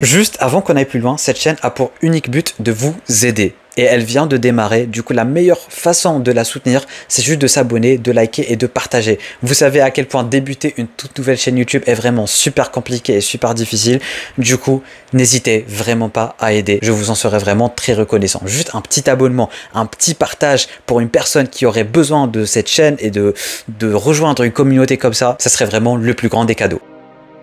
Juste avant qu'on aille plus loin, cette chaîne a pour unique but de vous aider. Et elle vient de démarrer, du coup la meilleure façon de la soutenir, c'est juste de s'abonner, de liker et de partager. Vous savez à quel point débuter une toute nouvelle chaîne YouTube est vraiment super compliqué et super difficile. Du coup, n'hésitez vraiment pas à aider, je vous en serai vraiment très reconnaissant. Juste un petit abonnement, un petit partage pour une personne qui aurait besoin de cette chaîne et de rejoindre une communauté comme ça serait vraiment le plus grand des cadeaux.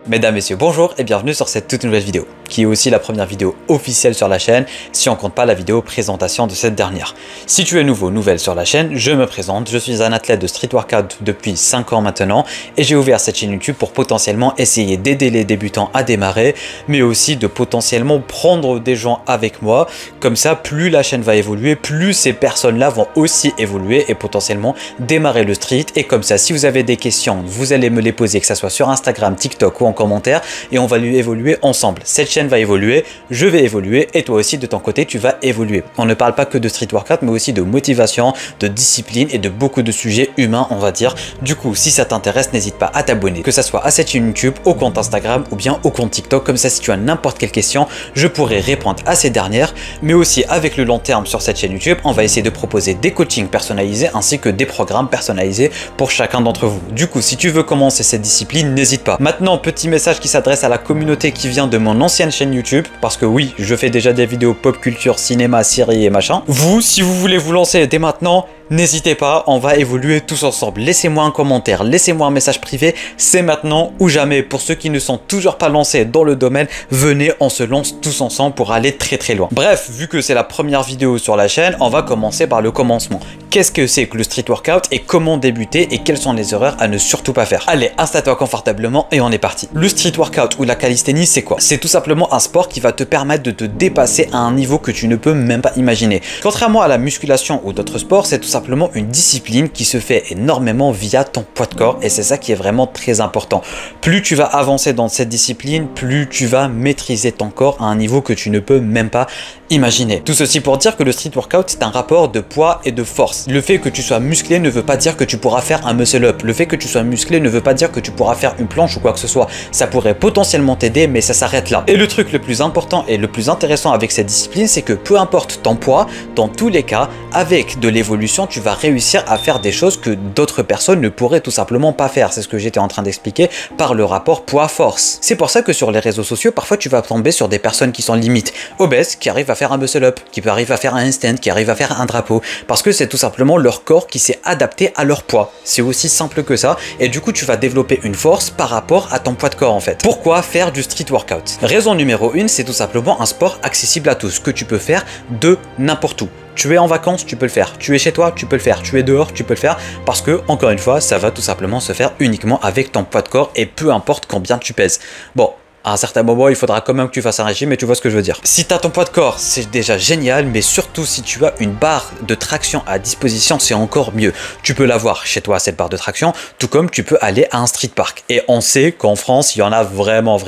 Mesdames, messieurs, bonjour et bienvenue sur cette toute nouvelle vidéo, qui est aussi la première vidéo officielle sur la chaîne, si on compte pas la vidéo présentation de cette dernière. Si tu es nouvelle sur la chaîne, je me présente, je suis un athlète de street workout depuis 5 ans maintenant, et j'ai ouvert cette chaîne YouTube pour potentiellement essayer d'aider les débutants à démarrer, mais aussi de potentiellement prendre des gens avec moi, comme ça plus la chaîne va évoluer, plus ces personnes-là vont aussi évoluer et potentiellement démarrer le street, et comme ça si vous avez des questions, vous allez me les poser, que ce soit sur Instagram, TikTok ou en commentaire, et on va lui évoluer ensemble. Cette chaîne va évoluer, je vais évoluer, et toi aussi de ton côté tu vas évoluer. On ne parle pas que de street workout, mais aussi de motivation, de discipline et de beaucoup de sujets humains, on va dire. Du coup, si ça t'intéresse, n'hésite pas à t'abonner, que ça soit à cette chaîne YouTube, au compte Instagram ou bien au compte TikTok. Comme ça, si tu as n'importe quelle question, je pourrai répondre à ces dernières. Mais aussi avec le long terme sur cette chaîne YouTube, on va essayer de proposer des coachings personnalisés ainsi que des programmes personnalisés pour chacun d'entre vous. Du coup, si tu veux commencer cette discipline, n'hésite pas. Maintenant, petit message qui s'adresse à la communauté qui vient de mon ancienne chaîne YouTube, parce que oui, je fais déjà des vidéos pop culture, cinéma, séries et machin. Vous, si vous voulez vous lancer dès maintenant, n'hésitez pas, on va évoluer tous ensemble. Laissez-moi un commentaire, laissez-moi un message privé, c'est maintenant ou jamais. Pour ceux qui ne sont toujours pas lancés dans le domaine, venez, on se lance tous ensemble pour aller très très loin. Bref, vu que c'est la première vidéo sur la chaîne, on va commencer par le commencement. Qu'est-ce que c'est que le street workout et comment débuter et quelles sont les erreurs à ne surtout pas faire? Allez, installe-toi confortablement et on est parti. Le street workout ou la calisthénie, c'est quoi? C'est tout simplement un sport qui va te permettre de te dépasser à un niveau que tu ne peux même pas imaginer. Contrairement à la musculation ou d'autres sports, c'est tout simplement une discipline qui se fait énormément via ton poids de corps, et c'est ça qui est vraiment très important. Plus tu vas avancer dans cette discipline, plus tu vas maîtriser ton corps à un niveau que tu ne peux même pas imaginer. Tout ceci pour dire que le street workout, c'est un rapport de poids et de force. Le fait que tu sois musclé ne veut pas dire que tu pourras faire un muscle up. Le fait que tu sois musclé ne veut pas dire que tu pourras faire une planche ou quoi que ce soit. Ça pourrait potentiellement t'aider, mais ça s'arrête là. Et le truc le plus important et le plus intéressant avec cette discipline, c'est que peu importe ton poids, dans tous les cas, avec de l'évolution, tu vas réussir à faire des choses que d'autres personnes ne pourraient tout simplement pas faire. C'est ce que j'étais en train d'expliquer par le rapport poids-force. C'est pour ça que sur les réseaux sociaux, parfois tu vas tomber sur des personnes qui sont limite obèses, qui arrivent à faire un muscle up, qui arrivent à faire un handstand, qui arrivent à faire un drapeau, parce que c'est tout simplement leur corps qui s'est adapté à leur poids. C'est aussi simple que ça, et du coup tu vas développer une force par rapport à ton poids de corps en fait. Pourquoi faire du street workout? Raison numéro 1, c'est tout simplement un sport accessible à tous, que tu peux faire de n'importe où. Tu es en vacances, tu peux le faire. Tu es chez toi, tu peux le faire. Tu es dehors, tu peux le faire. Parce que, encore une fois, ça va tout simplement se faire uniquement avec ton poids de corps et peu importe combien tu pèses. Bon. À un certain moment, il faudra quand même que tu fasses un régime, mais tu vois ce que je veux dire. Si tu as ton poids de corps, c'est déjà génial, mais surtout si tu as une barre de traction à disposition, c'est encore mieux. Tu peux l'avoir chez toi, cette barre de traction, tout comme tu peux aller à un street park. Et on sait qu'en France, il y en a vraiment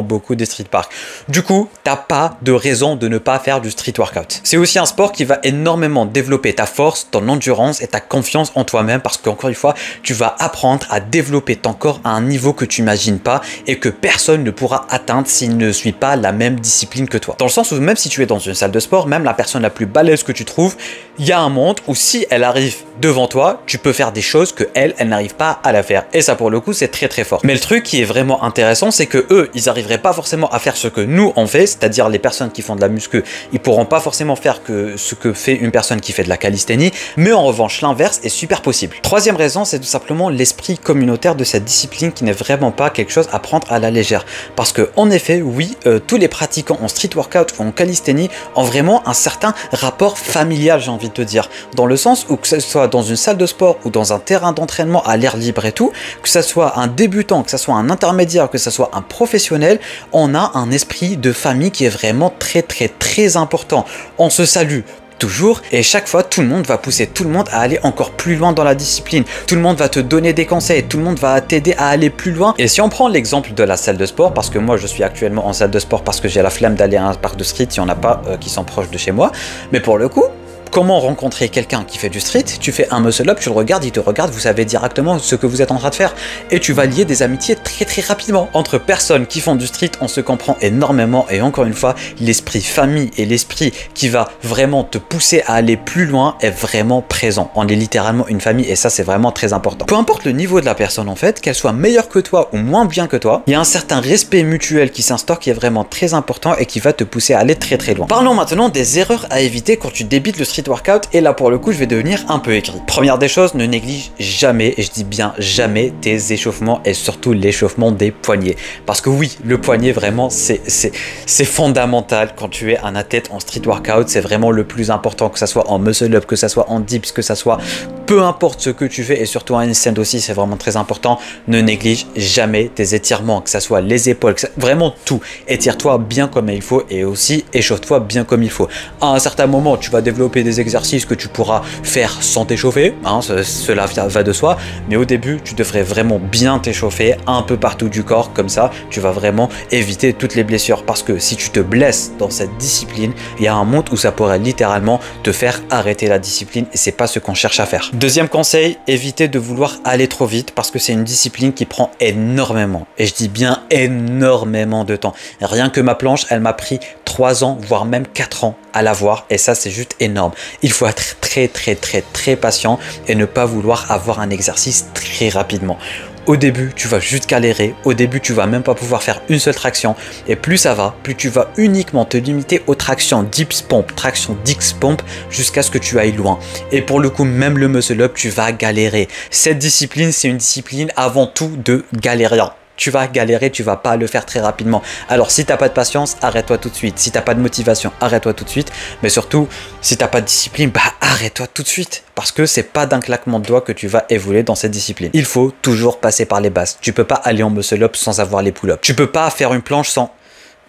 beaucoup des street parks. Du coup, t'as pas de raison de ne pas faire du street workout. C'est aussi un sport qui va énormément développer ta force, ton endurance et ta confiance en toi-même, parce qu'encore une fois, tu vas apprendre à développer ton corps à un niveau que tu n'imagines pas et que personne ne pourra atteindre s'il ne suit pas la même discipline que toi. Dans le sens où même si tu es dans une salle de sport, même la personne la plus balèze que tu trouves, il y a un monde où si elle arrive devant toi, tu peux faire des choses que elle n'arrive pas à la faire. Et ça pour le coup, c'est très très fort. Mais le truc qui est vraiment intéressant, c'est que eux, ils n'arriveraient pas forcément à faire ce que nous on fait, c'est-à-dire les personnes qui font de la muscu, ils pourront pas forcément faire que ce que fait une personne qui fait de la calisthénie, mais en revanche, l'inverse est super possible. Troisième raison, c'est tout simplement l'esprit communautaire de cette discipline qui n'est vraiment pas quelque chose à prendre à la légère. Parce que en effet, oui, tous les pratiquants en street workout ou en calisthénie ont vraiment un certain rapport familial, j'ai envie de te dire, dans le sens où que ce soit dans une salle de sport ou dans un terrain d'entraînement à l'air libre et tout, que ce soit un débutant, que ce soit un intermédiaire, que ce soit un professionnel, on a un esprit de famille qui est vraiment très important. On se salue toujours, et chaque fois tout le monde va pousser tout le monde à aller encore plus loin dans la discipline, tout le monde va te donner des conseils, tout le monde va t'aider à aller plus loin. Et si on prend l'exemple de la salle de sport, parce que moi je suis actuellement en salle de sport parce que j'ai la flemme d'aller à un parc de street, il n'y en a pas qui sont proches de chez moi, mais pour le coup, comment rencontrer quelqu'un qui fait du street? Tu fais un muscle up, tu le regardes, il te regarde, vous savez directement ce que vous êtes en train de faire et tu vas lier des amitiés très rapidement. Entre personnes qui font du street, on se comprend énormément et encore une fois, l'esprit famille et l'esprit qui va vraiment te pousser à aller plus loin est vraiment présent. On est littéralement une famille et ça c'est vraiment très important. Peu importe le niveau de la personne en fait, qu'elle soit meilleure que toi ou moins bien que toi, il y a un certain respect mutuel qui s'instaure qui est vraiment très important et qui va te pousser à aller très loin. Parlons maintenant des erreurs à éviter quand tu débutes le street workout et là pour le coup je vais devenir un peu écrit. Première des choses, ne néglige jamais, et je dis bien jamais, tes échauffements et surtout l'échauffement des poignets. Parce que oui, le poignet vraiment c'est fondamental quand tu es un athlète en street workout, c'est vraiment le plus important, que ça soit en muscle up, que ça soit en dips, que ça soit peu importe ce que tu fais et surtout en handstand aussi, c'est vraiment très important. Ne néglige jamais tes étirements, que ça soit les épaules, vraiment tout. Étire-toi bien comme il faut et aussi échauffe-toi bien comme il faut. À un certain moment, tu vas développer des exercices que tu pourras faire sans t'échauffer, hein, cela va de soi, mais au début, tu devrais vraiment bien t'échauffer un peu partout du corps, comme ça, tu vas vraiment éviter toutes les blessures parce que si tu te blesses dans cette discipline, il y a un monde où ça pourrait littéralement te faire arrêter la discipline et c'est pas ce qu'on cherche à faire. Deuxième conseil, évitez de vouloir aller trop vite parce que c'est une discipline qui prend énormément, et je dis bien énormément de temps. Rien que ma planche, elle m'a pris 3 ans, voire même 4 ans à l'avoir et ça c'est juste énorme. Il faut être très patient et ne pas vouloir avoir un exercice très rapidement. Au début, tu vas juste galérer. Au début, tu vas même pas pouvoir faire une seule traction. Et plus ça va, plus tu vas uniquement te limiter aux tractions dips pompe, traction dix pompe, jusqu'à ce que tu ailles loin. Et pour le coup, même le muscle up, tu vas galérer. Cette discipline, c'est une discipline avant tout de galérien. Tu vas galérer, tu vas pas le faire très rapidement. Alors si t'as pas de patience, arrête-toi tout de suite. Si t'as pas de motivation, arrête-toi tout de suite. Mais surtout, si t'as pas de discipline, bah arrête-toi tout de suite. Parce que c'est pas d'un claquement de doigts que tu vas évoluer dans cette discipline. Il faut toujours passer par les bases. Tu peux pas aller en muscle up sans avoir les pull-ups. Tu peux pas faire une planche sans...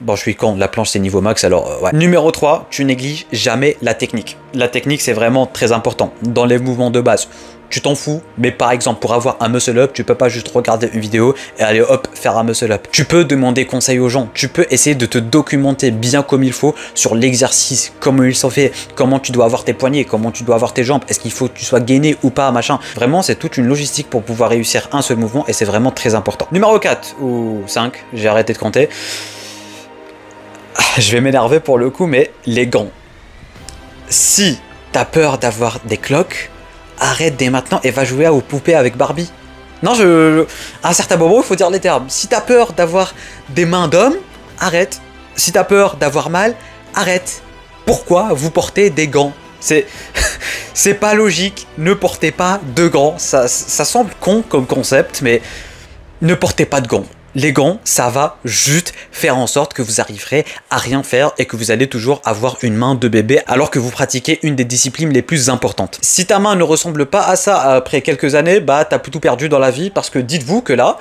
Bon, je suis con, la planche c'est niveau max, alors ouais. Numéro 3, tu négliges jamais la technique. La technique c'est vraiment très important. Dans les mouvements de base, tu t'en fous, mais par exemple pour avoir un muscle up, tu peux pas juste regarder une vidéo et aller hop faire un muscle up. Tu peux demander conseil aux gens, tu peux essayer de te documenter bien comme il faut sur l'exercice, comment il s'en fait, comment tu dois avoir tes poignets, comment tu dois avoir tes jambes, est-ce qu'il faut que tu sois gainé ou pas, machin. Vraiment c'est toute une logistique pour pouvoir réussir un seul mouvement et c'est vraiment très important. Numéro 4 ou 5, j'ai arrêté de compter. Je vais m'énerver pour le coup, mais les gants. Si t'as peur d'avoir des cloques, arrête dès maintenant et va jouer aux poupées avec Barbie. Non, à un certain moment, il faut dire les termes. Si t'as peur d'avoir des mains d'homme, arrête. Si t'as peur d'avoir mal, arrête. Pourquoi vous portez des gants? C'est pas logique. Ne portez pas de gants. Ça semble con comme concept, mais ne portez pas de gants. Les gants, ça va juste faire en sorte que vous arriverez à rien faire et que vous allez toujours avoir une main de bébé alors que vous pratiquez une des disciplines les plus importantes. Si ta main ne ressemble pas à ça après quelques années, bah t'as tout perdu dans la vie parce que dites-vous que là,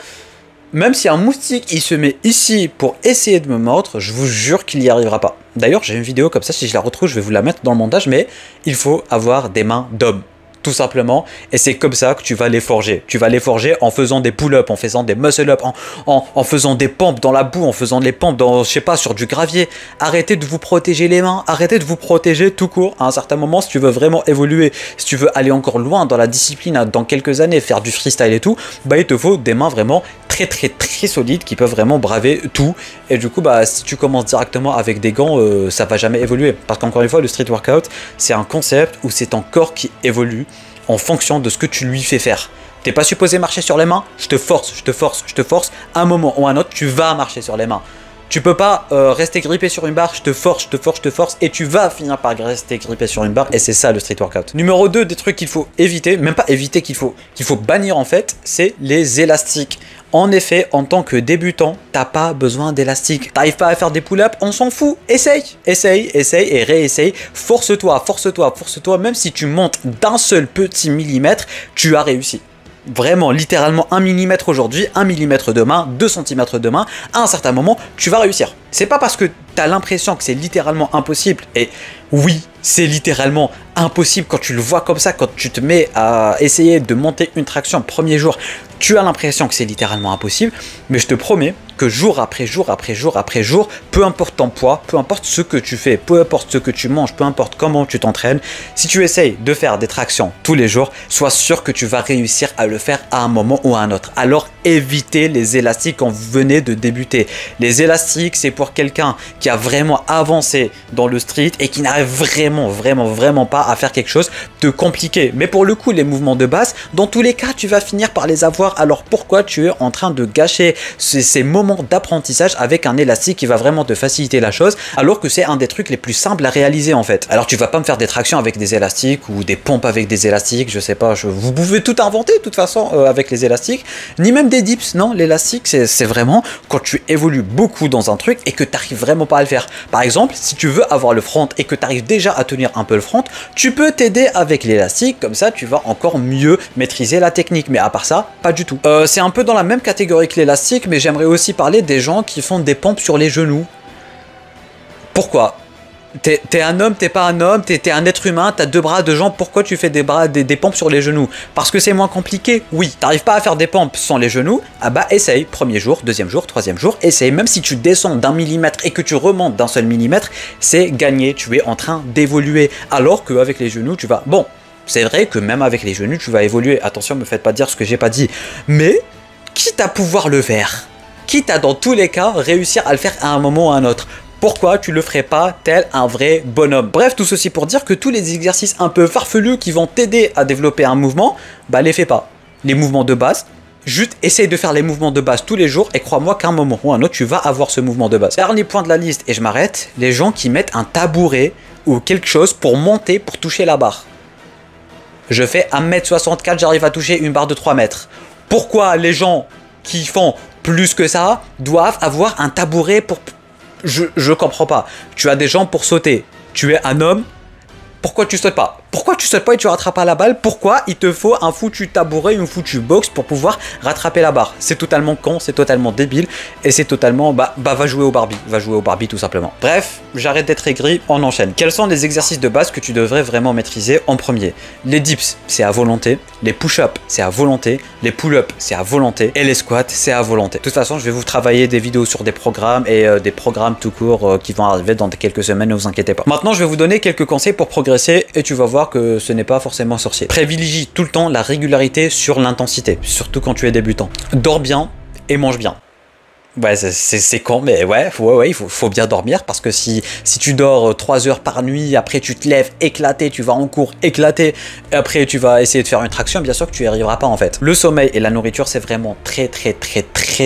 même si un moustique il se met ici pour essayer de me mordre, je vous jure qu'il n'y arrivera pas. D'ailleurs, j'ai une vidéo comme ça, si je la retrouve, je vais vous la mettre dans le montage, mais il faut avoir des mains d'homme. Tout simplement, et c'est comme ça que tu vas les forger. Tu vas les forger en faisant des pull-ups, en faisant des muscle-up, en faisant des pompes dans la boue, en faisant des pompes dans, je sais pas, sur du gravier. Arrêtez de vous protéger les mains, arrêtez de vous protéger tout court. À un certain moment, si tu veux vraiment évoluer, si tu veux aller encore loin dans la discipline, dans quelques années, faire du freestyle et tout, bah il te faut des mains vraiment très solides qui peuvent vraiment braver tout. Et du coup, bah si tu commences directement avec des gants, ça va jamais évoluer. Parce qu'encore une fois, le street workout, c'est un concept où c'est ton corps qui évolue en fonction de ce que tu lui fais faire. T'es pas supposé marcher sur les mains, je te force. À un moment ou à un autre, tu vas marcher sur les mains. Tu peux pas rester grippé sur une barre, je te force, et tu vas finir par rester grippé sur une barre, et c'est ça le street workout. Numéro 2, des trucs qu'il faut éviter, même pas éviter, qu'il faut bannir en fait, c'est les élastiques. En effet, en tant que débutant, t'as pas besoin d'élastique. T'arrives pas à faire des pull-ups, on s'en fout. Essaye et réessaye. Force-toi. Même si tu montes d'un seul petit millimètre, tu as réussi. Vraiment, littéralement 1 mm aujourd'hui, 1 mm demain, 2 cm demain, à un certain moment, tu vas réussir. C'est pas parce que t'as l'impression que c'est littéralement impossible. Et oui, c'est littéralement impossible quand tu le vois comme ça, quand tu te mets à essayer de monter une traction le premier jour. Tu as l'impression que c'est littéralement impossible, mais je te promets que jour après jour après jour après jour, peu importe ton poids, peu importe ce que tu fais, peu importe ce que tu manges, peu importe comment tu t'entraînes, si tu essayes de faire des tractions tous les jours, sois sûr que tu vas réussir à le faire à un moment ou à un autre. Alors évitez les élastiques quand vous venez de débuter. Les élastiques, c'est pour quelqu'un qui a vraiment avancé dans le street et qui n'arrive vraiment pas à faire quelque chose de compliqué. Mais pour le coup, les mouvements de base, dans tous les cas, tu vas finir par les avoir. Alors pourquoi tu es en train de gâcher ces moments d'apprentissage avec un élastique qui va vraiment te faciliter la chose, alors que c'est un des trucs les plus simples à réaliser en fait. Alors tu vas pas me faire des tractions avec des élastiques ou des pompes avec des élastiques, je sais pas, vous pouvez tout inventer de toute façon avec les élastiques, ni même des dips. Non, l'élastique c'est vraiment quand tu évolues beaucoup dans un truc et que tu n'arrives vraiment pas à le faire. Par exemple, si tu veux avoir le front et que tu arrives déjà à tenir un peu le front, tu peux t'aider avec l'élastique, comme ça tu vas encore mieux maîtriser la technique. Mais à part ça, pas du tout. C'est un peu dans la même catégorie que l'élastique, mais j'aimerais aussi parler des gens qui font des pompes sur les genoux. Pourquoi? T'es un homme, t'es pas un homme, t'es un être humain, t'as deux bras, deux jambes, pourquoi tu fais des pompes sur les genoux? Parce que c'est moins compliqué? Oui. T'arrives pas à faire des pompes sans les genoux? Ah bah essaye, premier jour, deuxième jour, troisième jour, essaye. Même si tu descends d'1 millimètre et que tu remontes d'1 seul millimètre, c'est gagné, tu es en train d'évoluer. Alors qu'avec les genoux, tu vas... Bon, c'est vrai que même avec les genoux, tu vas évoluer. Attention, me faites pas dire ce que j'ai pas dit. Mais, quitte à pouvoir le faire, quitte à dans tous les cas réussir à le faire à un moment ou à un autre, pourquoi tu le ferais pas tel un vrai bonhomme? Bref, tout ceci pour dire que tous les exercices un peu farfelus qui vont t'aider à développer un mouvement, bah les fais pas. Les mouvements de base, juste essaye de faire les mouvements de base tous les jours et crois-moi qu'à un moment ou à un autre, tu vas avoir ce mouvement de base. Dernier point de la liste, et je m'arrête, les gens qui mettent un tabouret ou quelque chose pour monter, pour toucher la barre. Je fais 1m64, j'arrive à toucher une barre de 3 mètres. Pourquoi les gens qui font plus que ça doivent avoir un tabouret pour... Je comprends pas. Tu as des jambes pour sauter. Tu es un homme. Pourquoi tu sautes pas? Pourquoi tu sautes pas et tu rattrapes pas la balle? Pourquoi il te faut un foutu tabouret, une foutue box pour pouvoir rattraper la barre? C'est totalement con, c'est totalement débile et c'est totalement... va jouer au Barbie. Va jouer au Barbie tout simplement. Bref, j'arrête d'être aigri, on enchaîne. Quels sont les exercices de base que tu devrais vraiment maîtriser en premier? Les dips, c'est à volonté. Les push-ups, c'est à volonté. Les pull-ups, c'est à volonté. Et les squats, c'est à volonté. De toute façon, je vais vous travailler des vidéos sur des programmes et des programmes tout court qui vont arriver dans quelques semaines, ne vous inquiétez pas. Maintenant, je vais vous donner quelques conseils pour progresser et tu vas voir que ce n'est pas forcément sorcier. Privilégie tout le temps la régularité sur l'intensité, surtout quand tu es débutant. Dors bien et mange bien. Ouais, c'est con, mais ouais, il faut bien dormir parce que si tu dors 3 heures par nuit, après tu te lèves éclaté, tu vas en cours éclaté, et après tu vas essayer de faire une traction, bien sûr que tu n'y arriveras pas en fait. Le sommeil et la nourriture, c'est vraiment très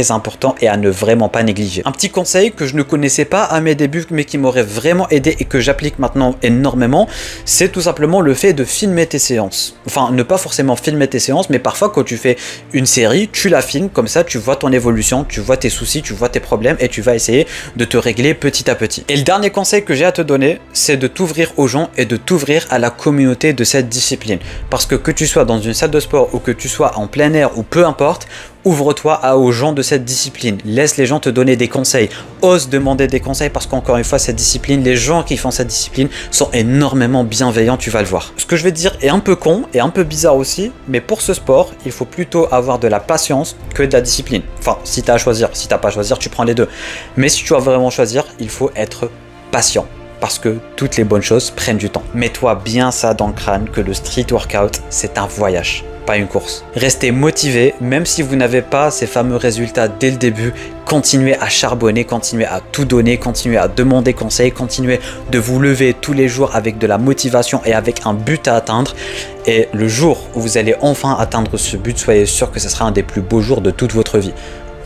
important et à ne vraiment pas négliger. Un petit conseil que je ne connaissais pas à mes débuts, mais qui m'aurait vraiment aidé et que j'applique maintenant énormément, c'est tout simplement le fait de filmer tes séances. Enfin, ne pas forcément filmer tes séances, mais parfois quand tu fais une série, tu la filmes, comme ça tu vois ton évolution, tu vois tes soucis, tu vois tes problèmes et tu vas essayer de te régler petit à petit. Et le dernier conseil que j'ai à te donner, c'est de t'ouvrir aux gens et de t'ouvrir à la communauté de cette discipline. Parce que tu sois dans une salle de sport ou que tu sois en plein air ou peu importe, ouvre-toi aux gens de cette discipline. Laisse les gens te donner des conseils. Ose demander des conseils parce qu'encore une fois, cette discipline, les gens qui font cette discipline sont énormément bienveillants, tu vas le voir. Ce que je vais te dire est un peu con et un peu bizarre aussi, mais pour ce sport, il faut plutôt avoir de la patience que de la discipline. Enfin, si tu as à choisir. Si tu n'as pas à choisir, tu prends les deux. Mais si tu dois vraiment choisir, il faut être patient. Parce que toutes les bonnes choses prennent du temps. Mets-toi bien ça dans le crâne que le street workout, c'est un voyage, pas une course. Restez motivé, même si vous n'avez pas ces fameux résultats dès le début, continuez à charbonner, continuez à tout donner, continuez à demander conseil, continuez de vous lever tous les jours avec de la motivation et avec un but à atteindre. Et le jour où vous allez enfin atteindre ce but, soyez sûr que ce sera un des plus beaux jours de toute votre vie.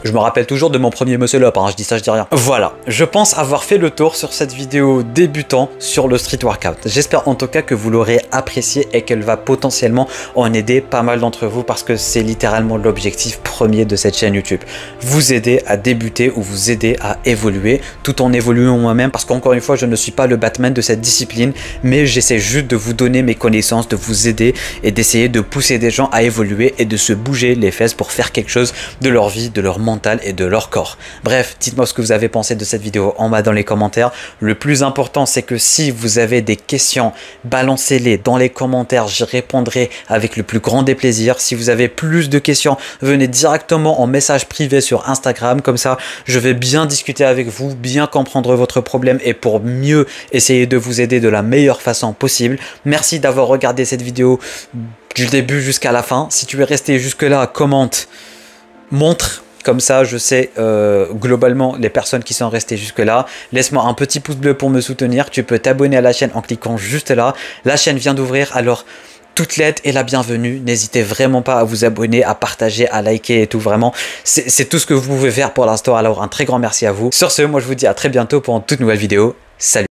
Je me rappelle toujours de mon premier muscle up, hein, je dis ça, je dis rien. Voilà, je pense avoir fait le tour sur cette vidéo débutant sur le street workout. J'espère en tout cas que vous l'aurez apprécié et qu'elle va potentiellement en aider pas mal d'entre vous parce que c'est littéralement l'objectif premier de cette chaîne YouTube. Vous aider à débuter ou vous aider à évoluer tout en évoluant moi-même parce qu'encore une fois, je ne suis pas le Batman de cette discipline, mais j'essaie juste de vous donner mes connaissances, de vous aider et d'essayer de pousser des gens à évoluer et de se bouger les fesses pour faire quelque chose de leur vie, de leur monde mental et de leur corps. Bref, dites-moi ce que vous avez pensé de cette vidéo en bas dans les commentaires. Le plus important, c'est que si vous avez des questions, balancez-les dans les commentaires, j'y répondrai avec le plus grand des plaisirs. Si vous avez plus de questions, venez directement en message privé sur Instagram, comme ça je vais bien discuter avec vous, bien comprendre votre problème et pour mieux essayer de vous aider de la meilleure façon possible. Merci d'avoir regardé cette vidéo du début jusqu'à la fin. Si tu es resté jusque là, commente, montre, comme ça je sais globalement les personnes qui sont restées jusque là. Laisse-moi un petit pouce bleu pour me soutenir. Tu peux t'abonner à la chaîne en cliquant juste là. La chaîne vient d'ouvrir, alors toute l'aide est la bienvenue. N'hésitez vraiment pas à vous abonner, à partager, à liker et tout. Vraiment, c'est tout ce que vous pouvez faire pour l'instant. Alors un très grand merci à vous. Sur ce, moi je vous dis à très bientôt pour une toute nouvelle vidéo. Salut!